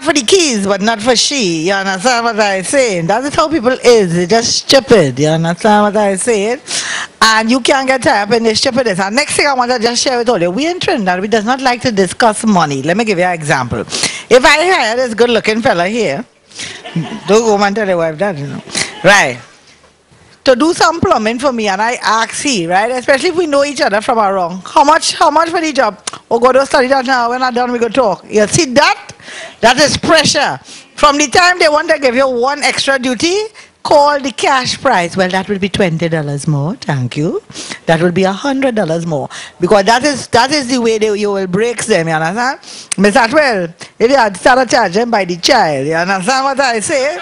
For the keys, but not for she. You understand what I'm saying? That is how people is. They're just stupid. You understand what I'm saying? And you can't get tired up in this stupidness. And next thing I want to just share with all you, we in Trinidad, we does not like to discuss money. Let me give you an example. If I hire this good-looking fella here, don't go and tell your wife that, you know. Right. To do some plumbing for me, and I ask he, right? Especially if we know each other from around. How much for the job? Oh, go to study that now. When I'm done, we go talk. You see that? That is pressure. From the time they want to give you one extra duty, call the cash price. Well, that will be $20 more. Thank you. That will be $100 more. Because that is the way you will break them. You understand? Miss Atwell, if you had started charging by the child, you understand what I say?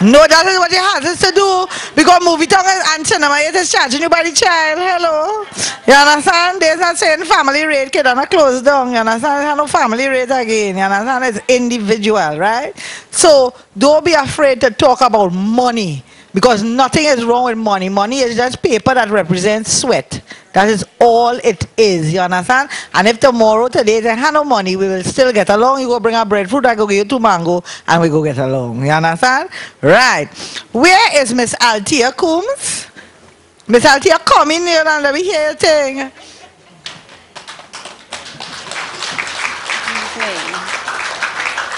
No, that is what it has to do. Because movie tongue and cinema, it is charging you by the child. Hello. You understand? There's not saying family rate, kid, and a close down. You understand? There's no family rate again. You understand? It's individual, right? So don't be afraid to talk about money. Because nothing is wrong with money. Money is just paper that represents sweat. That is all it is, you understand? And if tomorrow, today, they have no money, we will still get along. You go bring a breadfruit, I go give you 2 mango, and we go get along. You understand? Right. Where is Miss Althea Coombs? Miss Althea, come in here and let me hear your thing.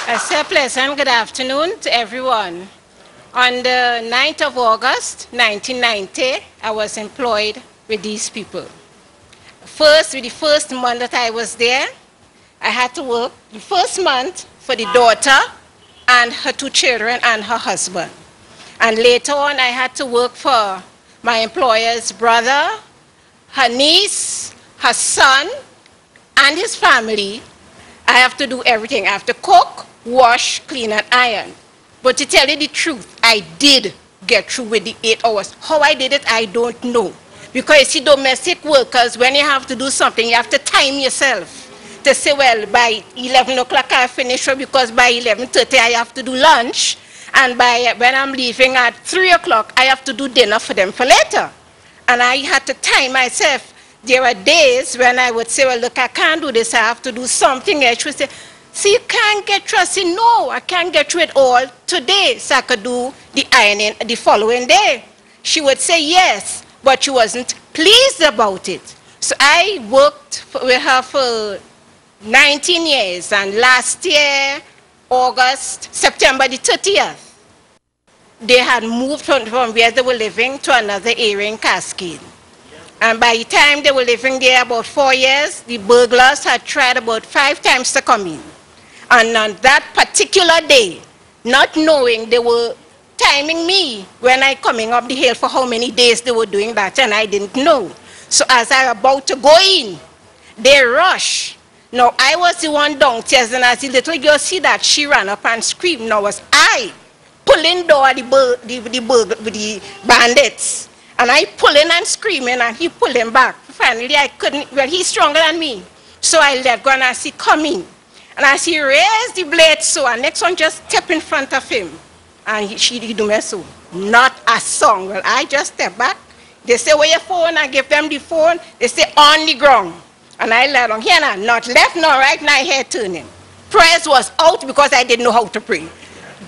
A say pleasant good afternoon to everyone. On the 9th of August, 1990, I was employed with these people. First, with the first month that I was there, I had to work the first month for the daughter and her 2 children and her husband. And later on, I had to work for my employer's brother, her niece, her son, and his family. I have to do everything. I have to cook, wash, clean, and iron. But to tell you the truth, I did get through with the 8 hours. How I did it, I don't know. Because you see, domestic workers, when you have to do something, you have to time yourself. To say, well, by 11 o'clock I finish, because by 11:30 I have to do lunch. And when I'm leaving at 3 o'clock, I have to do dinner for them for later. And I had to time myself. There were days when I would say, well, look, I can't do this. I have to do something else. She would say, see, you can't get through. I say, no, I can't get through it all today, so I could do the ironing the following day. She would say yes, but she wasn't pleased about it. So I worked with her for 19 years, and last year, September the 30th, they had moved from where they were living to another area in Cascade. And by the time they were living there about 4 years, the burglars had tried about 5 times to come in. And on that particular day, not knowing, they were timing me when I coming up the hill for how many days they were doing that, and I didn't know. So as I was about to go in, they rushed. Now I was the one downstairs, and as the little girl see that, she ran up and screamed. Now was I pulling down the bandits. And I pulling and screaming, and he pulling back. Finally, I couldn't, well, he's stronger than me. So I let go, and I see, come in. And as he raised the blade, so, and next one just step in front of him. And she do me so. Not a song. Well, I just step back. They say, where your phone? I give them the phone. They say, on the ground. And I let on here now, not left, nor right, now head turning. Prayers was out because I didn't know how to pray.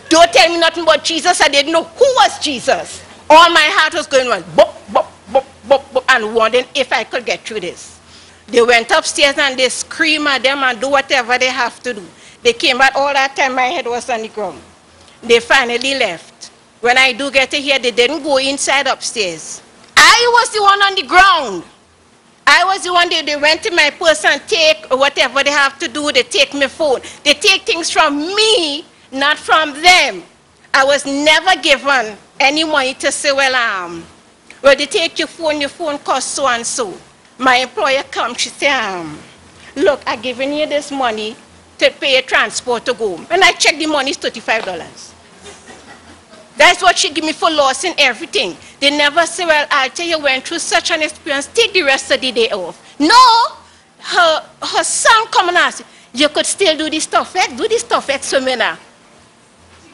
Don't tell me nothing about Jesus. I didn't know who was Jesus. All my heart was going on, bop, bop, bop, bop, bop, and wondering if I could get through this. They went upstairs and they scream at them and do whatever they have to do. They came back, all that time my head was on the ground. They finally left. When I do get to here, they didn't go inside upstairs. I was the one on the ground. I was the one, they went to my purse and take whatever they have to do. They take my phone. They take things from me, not from them. I was never given any money to say, well, they take your phone costs so and so. My employer comes, she says, look, I'm giving you this money to pay transport to go home. And I check the money is $35. That's what she give me for loss in everything. They never say, well, I'll tell you, went through such an experience, take the rest of the day off. No, her son come and ask, you could still do this stuff, do this stuff, seminar.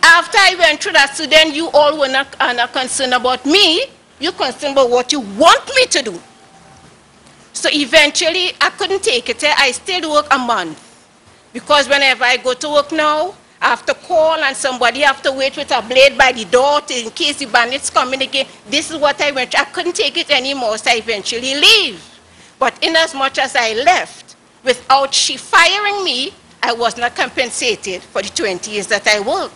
After I went through that, so then you all were not concerned about me, you're concerned about what you want me to do. So eventually, I couldn't take it. I stayed work a month. Because whenever I go to work now, I have to call and somebody have to wait with a blade by the door in case the bandits come in again. This is what I went. I couldn't take it anymore, so I eventually leave. But in as much as I left, without she firing me, I was not compensated for the 20 years that I worked.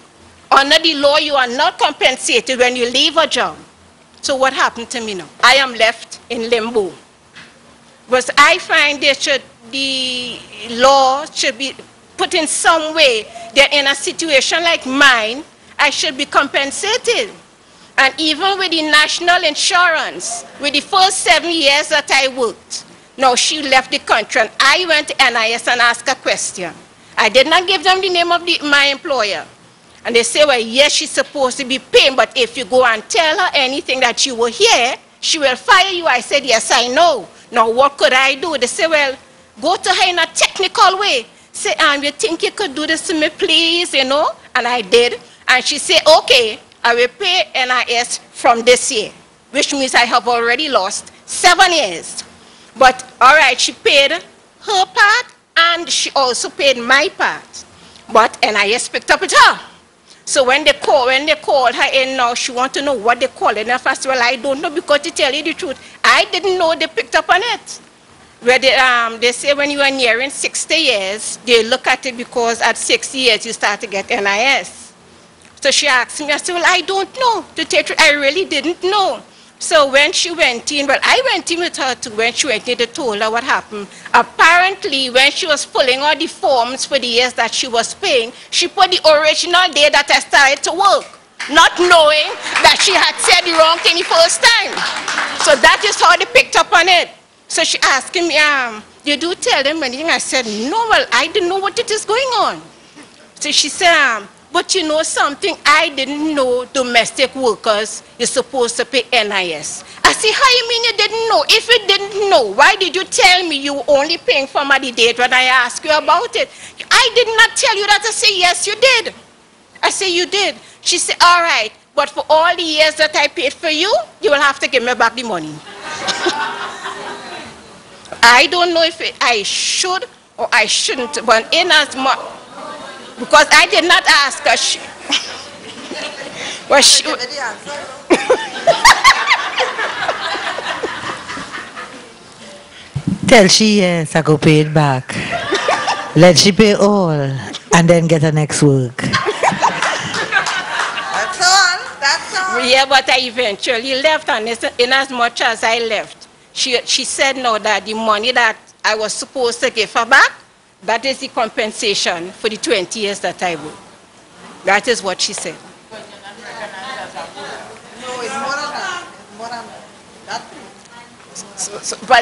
Under the law, you are not compensated when you leave a job. So what happened to me now? I am left in limbo. Because I find the law should be put in some way that in a situation like mine, I should be compensated. And even with the national insurance, with the first 7 years that I worked, now she left the country and I went to NIS and asked a question. I did not give them the name of my employer. And they say, well, yes, she's supposed to be paying, but if you go and tell her anything that you were here, she will fire you. I said, yes, I know. Now, what could I do? They say, well, go to her in a technical way. Say, you think you could do this to me, please, you know? And I did. And she said, okay, I will pay NIS from this year, which means I have already lost 7 years. But, all right, she paid her part, and she also paid my part. But NIS picked up with her. So when they called her in now, she want to know what they call it. And first, well, I don't know, because to tell you the truth, I didn't know they picked up on it. Where they say when you are nearing 60 years, they look at it because at 60 years you start to get NIS. So she asked me, I said, well, I don't know. To tell you the truth, I really didn't know. So when she went in, well, I went in with her too. When she went in, they told her what happened. Apparently, when she was filling out the forms for the years that she was paying, she put the original day that I started to work, not knowing that she had said the wrong thing the first time. So that is how they picked up on it. So she asked me, you do tell them anything? I said, no, well, I didn't know what it is going on. So she said, but you know something, I didn't know domestic workers is supposed to pay NIS. I said, how you mean you didn't know? If you didn't know, why did you tell me you were only paying for my date when I asked you about it? I did not tell you that. I said, yes, you did. I said, you did. She said, all right, but for all the years that I paid for you, you will have to give me back the money. I don't know if I should or I shouldn't, but in as much, because I did not ask her. Tell she yes, I go pay it back. Let she pay all and then get her next work. That's all. That's all. Yeah, but I eventually left, and in as much as I left, she said no, that the money that I was supposed to give her back, that is the compensation for the 20 years that I worked. That is what she said. No, it's more than that. It's more than that.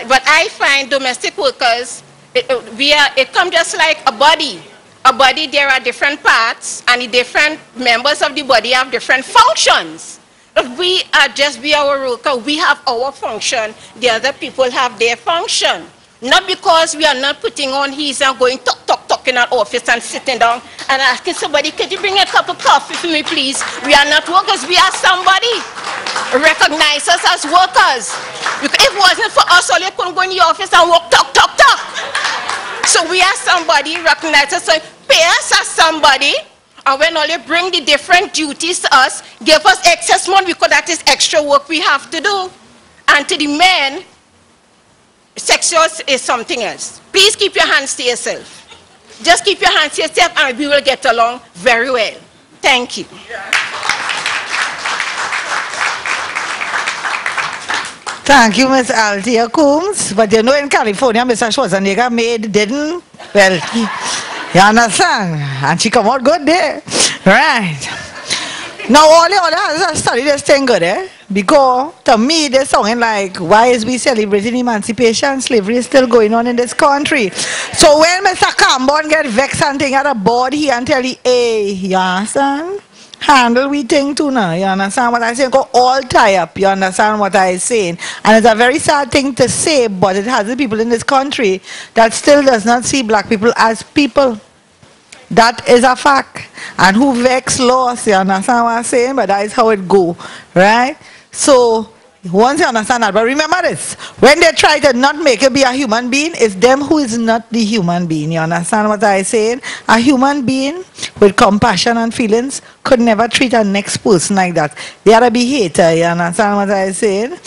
But I find domestic workers, it comes just like a body. A body, there are different parts, and the different members of the body have different functions. If we are just our worker, we have our function, the other people have their function. Not because we are not putting on heels and going talk in our office and sitting down and asking somebody, could you bring a cup of coffee for me, please? We are not workers, we are somebody. Recognize us as workers. Because if it wasn't for us, all you couldn't go in the office and walk, talk. So we are somebody, recognize us, pay us as somebody, and when all you bring the different duties to us, give us excess money because that is extra work we have to do. And to the men, sexual is something else. Please keep your hands to yourself. Just keep your hands to yourself and we will get along very well. Thank you. Thank you, Miss Althea Coombs. But you know in California, Mr. Schwarzenegger maid didn't, well, you understand? And she come out good there. Right. Now all the others study this thing good, eh? Because to me they're sounding like, why is we celebrating emancipation? Slavery is still going on in this country. So when Mr. Cambon get vexed and thing at a board here and tell you, hey, you understand? Handle we thing too now, you understand what I'm saying? Go all tie up, you understand what I'm saying? And it's a very sad thing to say, but it has the people in this country that still does not see black people as people. That is a fact. And who vex lost, you understand what I'm saying? But that is how it go, right? So Once you understand that, but remember this, when they try to not make you be a human being, it's them who is not the human being. You understand what I saying? A human being with compassion and feelings could never treat a next person like that. They are a be hater, you understand what I saying?